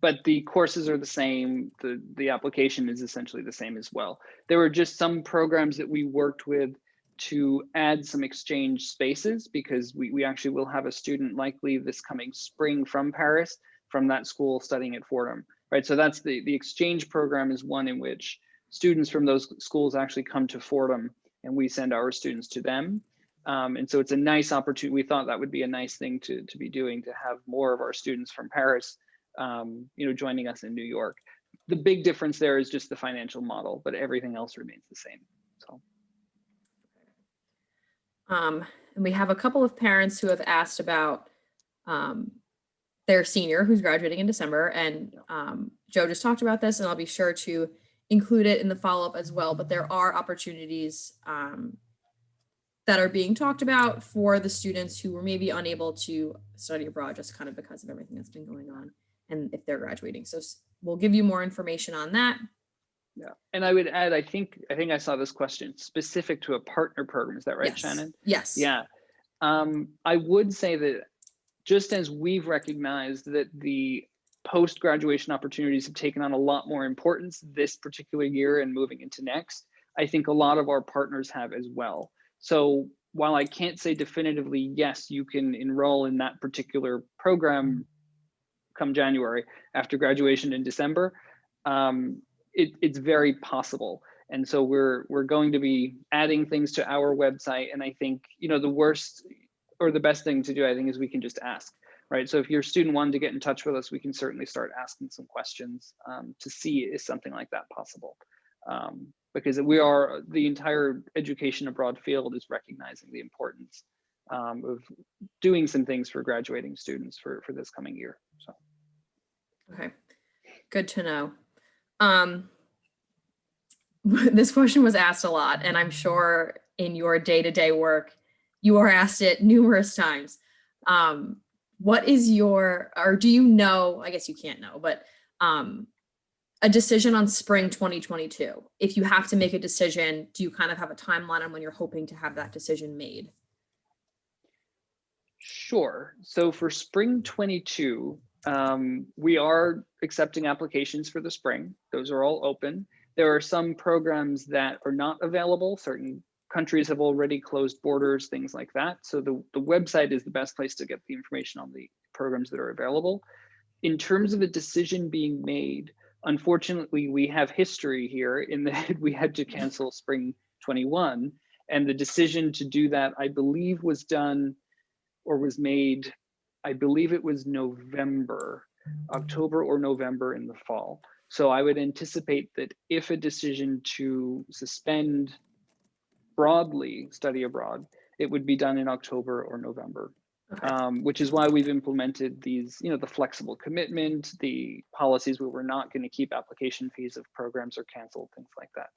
but the courses are the same. The application is essentially the same as well. There were just some programs that we worked with to add some exchange spaces, because we actually will have a student likely this coming spring from Paris, from that school studying at Fordham, right? So that's the exchange program is one in which students from those schools actually come to Fordham and we send our students to them. And so it's a nice opportunity. We thought that would be a nice thing to be doing, to have more of our students from Paris joining us in New York. The big difference there is just the financial model, but everything else remains the same. So. And we have a couple of parents who have asked about their senior who's graduating in December. And Joe just talked about this, and I'll be sure to include it in the follow-up as well. But there are opportunities that are being talked about for the students who were maybe unable to study abroad just kind of because of everything that's been going on, and if they're graduating. So we'll give you more information on that. Yeah, and I would add, I think I saw this question specific to a partner program. Is that right, Yes. Shannon? Yes. Yeah. I would say that just as we've recognized that the post-graduation opportunities have taken on a lot more importance this particular year and moving into next, I think a lot of our partners have as well. So while I can't say definitively, yes, you can enroll in that particular program come January after graduation in December, it's very possible. And so we're going to be adding things to our website. And I think, the worst or the best thing to do, I think, is we can just ask, right? So if your student wanted to get in touch with us, we can certainly start asking some questions to see, is something like that possible? Because the entire education abroad field is recognizing the importance of doing some things for graduating students for this coming year. So. Okay, good to know. This question was asked a lot, and I'm sure in your day-to-day work, you are asked it numerous times. What is or do you know, I guess you can't know, but a decision on spring 2022? If you have to make a decision, do you kind of have a timeline on when you're hoping to have that decision made? Sure. So for spring 22, we are accepting applications for the spring. Those are all open. There are some programs that are not available. Certain countries have already closed borders, things like that. So the website is the best place to get the information on the programs that are available. In terms of a decision being made, unfortunately, we have history here in that we had to cancel spring 21. And the decision to do that, I believe, was done or was made, I believe it was October or November in the fall. So I would anticipate that if a decision to suspend broadly study abroad, it would be done in October or November, okay. Which is why we've implemented these, the flexible commitment, the policies where we're not going to keep application fees if programs are canceled, things like that.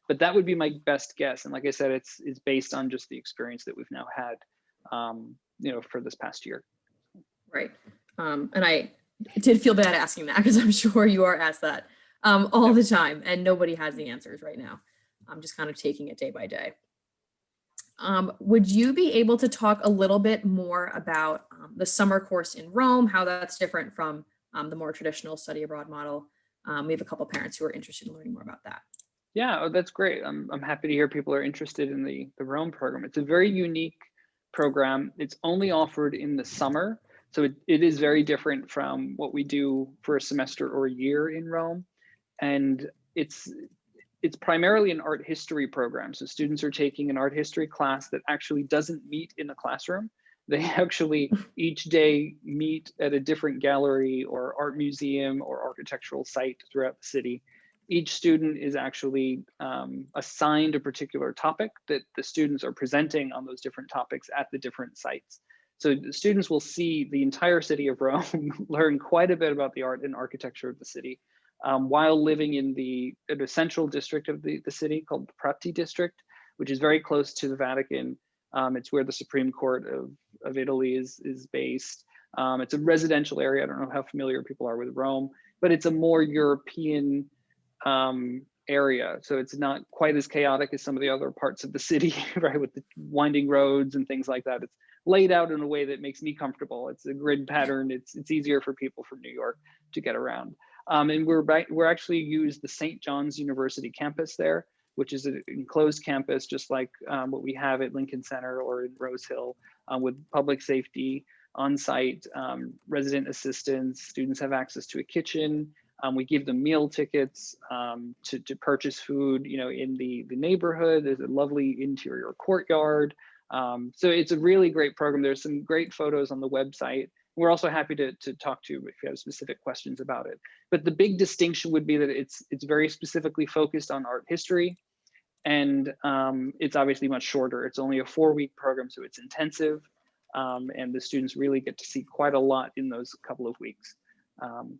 But that would be my best guess. And like I said, it's based on just the experience that we've now had, for this past year. Right. And I did feel bad asking that, because I'm sure you are asked that all the time, and nobody has the answers right now. I'm just kind of taking it day by day. Would you be able to talk a little bit more about the summer course in Rome, how that's different from the more traditional study abroad model? We have a couple parents who are interested in learning more about that. Yeah, that's great. I'm happy to hear people are interested in the Rome program. It's a very unique program. It's only offered in the summer. So it is very different from what we do for a semester or a year in Rome. And it's primarily an art history program. So students are taking an art history class that actually doesn't meet in a classroom. They actually each day meet at a different gallery or art museum or architectural site throughout the city. Each student is actually assigned a particular topic that the students are presenting on those different topics at the different sites. So the students will see the entire city of Rome, learn quite a bit about the art and architecture of the city, while living in the central district of the city called the Prati district, which is very close to the Vatican. It's where the Supreme Court of Italy is based. It's a residential area. I don't know how familiar people are with Rome, but it's a more European area. So it's not quite as chaotic as some of the other parts of the city, right? With the winding roads and things like that. It's laid out in a way that makes me comfortable. It's a grid pattern. It's easier for people from New York to get around. And we're actually use the St. John's University campus there, which is an enclosed campus, just like what we have at Lincoln Center or in Rose Hill, with public safety on-site, resident assistance. Students have access to a kitchen. We give them meal tickets to purchase food, in the neighborhood. There's a lovely interior courtyard. So it's a really great program. There's some great photos on the website. We're also happy to talk to you if you have specific questions about it. But the big distinction would be that it's very specifically focused on art history, and it's obviously much shorter. It's only a 4-week program, so it's intensive, and the students really get to see quite a lot in those couple of weeks.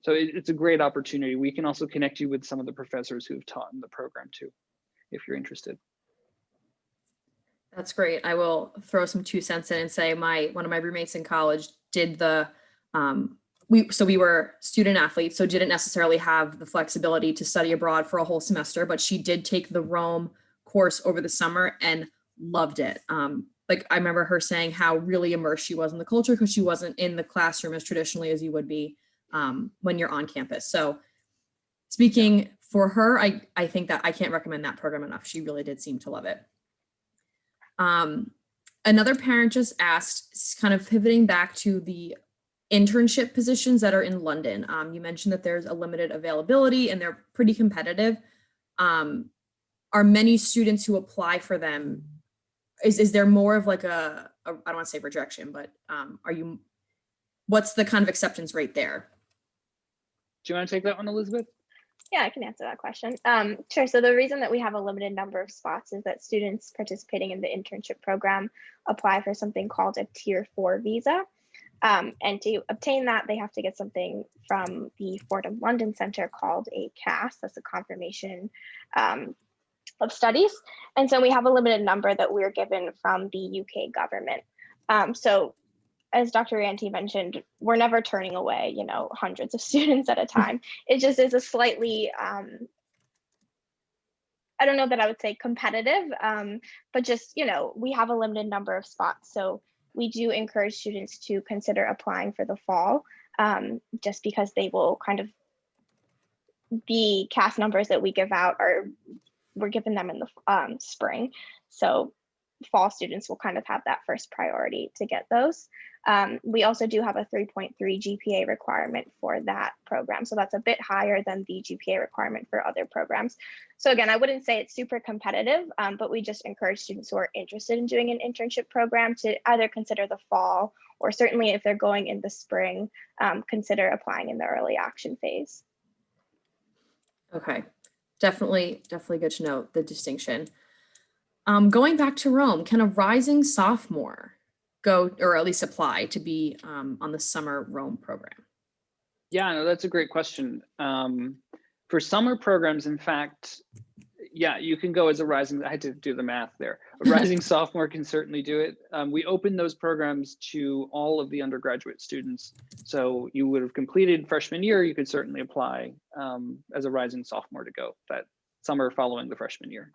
So it's a great opportunity. We can also connect you with some of the professors who have taught in the program too, if you're interested. That's great. I will throw some 2 cents in and say one of my roommates in college did the we were student athletes, so didn't necessarily have the flexibility to study abroad for a whole semester, but she did take the Rome course over the summer and loved it. Like I remember her saying how really immersed she was in the culture because she wasn't in the classroom as traditionally as you would be when you're on campus. So speaking for her, I think that I can't recommend that program enough. She really did seem to love it. Another parent just asked, kind of pivoting back to the internship positions that are in London. You mentioned that there's a limited availability and they're pretty competitive. Are many students who apply for them, is there more of like I don't want to say rejection, but what's the kind of acceptance rate there? Do you want to take that one, Elizabeth? Yeah, I can answer that question. Sure. So the reason that we have a limited number of spots is that students participating in the internship program apply for something called a Tier 4 visa. And to obtain that, they have to get something from the Fordham London Center called a CAS. That's a confirmation of studies. And so we have a limited number that we're given from the UK government. So as Dr. Rienti mentioned, we're never turning away, hundreds of students at a time. It just is a slightly, I don't know that I would say competitive, but just, we have a limited number of spots. So we do encourage students to consider applying for the fall, just because they will kind of, the CAS numbers that we give out we're giving them in the spring. So fall students will kind of have that first priority to get those. We also do have a 3.3 GPA requirement for that program. So that's a bit higher than the GPA requirement for other programs. So again, I wouldn't say it's super competitive, but we just encourage students who are interested in doing an internship program to either consider the fall, or certainly if they're going in the spring, consider applying in the early action phase. Okay, definitely good to know the distinction. Going back to Rome, can a rising sophomore go, or at least apply to be on the summer Rome program? Yeah, no, that's a great question. For summer programs, in fact, yeah, you can go as a rising, I had to do the math there. A rising sophomore can certainly do it. We open those programs to all of the undergraduate students. So you would have completed freshman year, you could certainly apply as a rising sophomore to go that summer following the freshman year.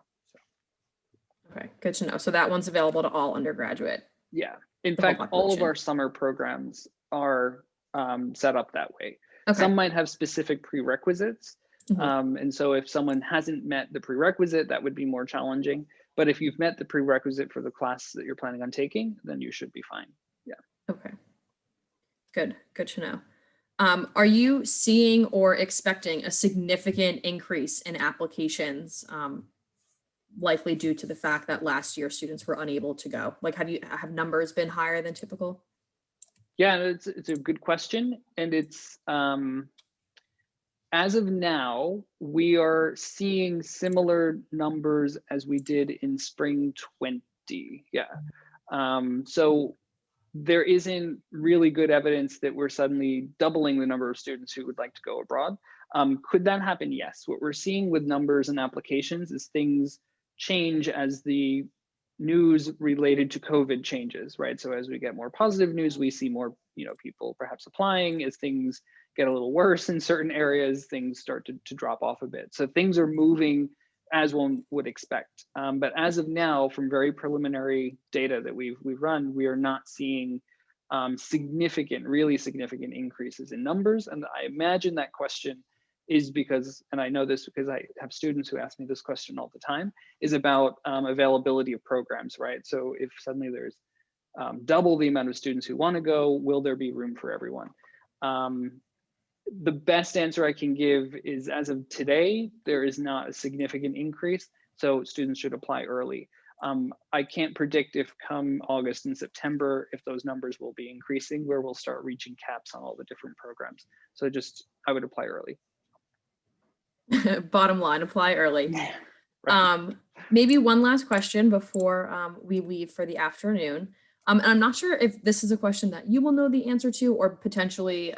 Okay, good to know. So that one's available to all undergraduate. Yeah, in fact, all of our summer programs are set up that way. Okay. Some might have specific prerequisites. And so if someone hasn't met the prerequisite, that would be more challenging. But if you've met the prerequisite for the class that you're planning on taking, then you should be fine. Yeah. Okay. Good to know. Are you seeing or expecting a significant increase in applications, likely due to the fact that last year students were unable to go? Like, have numbers been higher than typical? Yeah, it's a good question. And it's, as of now, we are seeing similar numbers as we did in spring 20. Yeah. So there isn't really good evidence that we're suddenly doubling the number of students who would like to go abroad. Could that happen? Yes. What we're seeing with numbers and applications is things change as the news related to COVID changes, right? So as we get more positive news, we see more, people perhaps applying. As things get a little worse in certain areas, things start to drop off a bit. So things are moving as one would expect. But as of now, from very preliminary data that we've run, we are not seeing really significant increases in numbers. And I imagine that question is because, and I know this because I have students who ask me this question all the time, is about availability of programs, right? So if suddenly there's double the amount of students who want to go, will there be room for everyone? The best answer I can give is, as of today, there is not a significant increase, so students should apply early. I can't predict if come August and September, if those numbers will be increasing, where we'll start reaching caps on all the different programs. So I would apply early. Bottom line, apply early. Right. Maybe one last question before we leave for the afternoon. And I'm not sure if this is a question that you will know the answer to, or potentially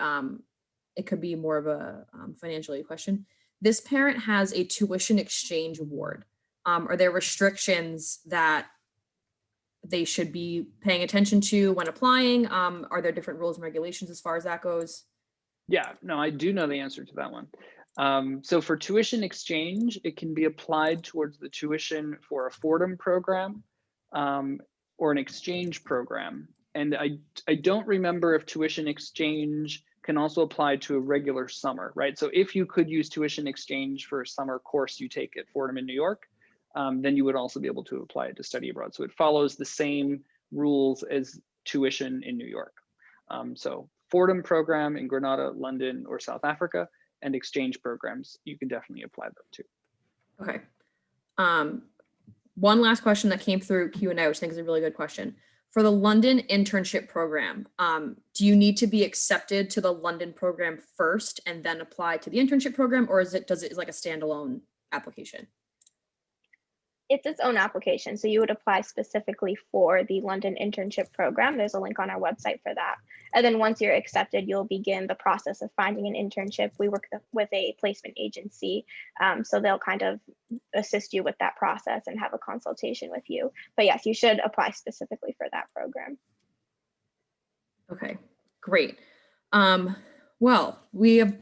it could be more of a financial question. This parent has a tuition exchange award. Are there restrictions that they should be paying attention to when applying? Are there different rules and regulations as far as that goes? Yeah, no, I do know the answer to that one. So for tuition exchange, it can be applied towards the tuition for a Fordham program or an exchange program. And I don't remember if tuition exchange can also apply to a regular summer, right? So if you could use tuition exchange for a summer course you take at Fordham in New York, then you would also be able to apply it to study abroad. So it follows the same rules as tuition in New York. So Fordham program in Grenada, London, or South Africa, and exchange programs, you can definitely apply them to. Okay. One last question that came through Q&A, which I think is a really good question. For the London internship program, do you need to be accepted to the London program first and then apply to the internship program, or is it like a standalone application? It's its own application. So you would apply specifically for the London internship program. There's a link on our website for that. And then once you're accepted, you'll begin the process of finding an internship. We work with a placement agency. So they'll kind of assist you with that process and have a consultation with you. But yes, you should apply specifically for that program. Okay, great. Well, we have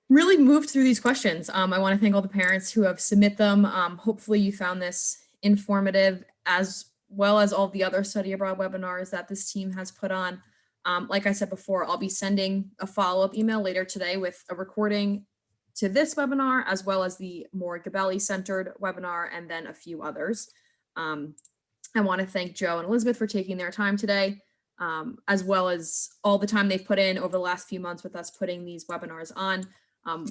really moved through these questions. I want to thank all the parents who have submitted them. Hopefully you found this informative, as well as all the other study abroad webinars that this team has put on. Like I said before, I'll be sending a follow-up email later today with a recording to this webinar, as well as the more Gabelli-centered webinar, and then a few others. I want to thank Joe and Elizabeth for taking their time today, as well as all the time they've put in over the last few months with us putting these webinars on.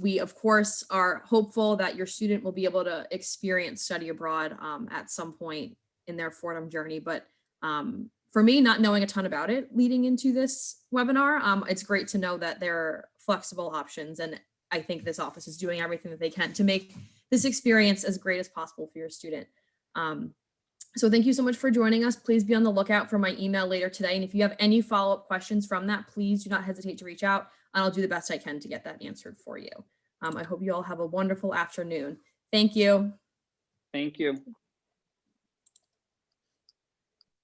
We, of course, are hopeful that your student will be able to experience study abroad at some point in their Fordham journey. But for me, not knowing a ton about it leading into this webinar, it's great to know that there are flexible options. And I think this office is doing everything that they can to make this experience as great as possible for your student. So thank you so much for joining us. Please be on the lookout for my email later today. And if you have any follow-up questions from that, please do not hesitate to reach out, and I'll do the best I can to get that answered for you. I hope you all have a wonderful afternoon. Thank you. Thank you.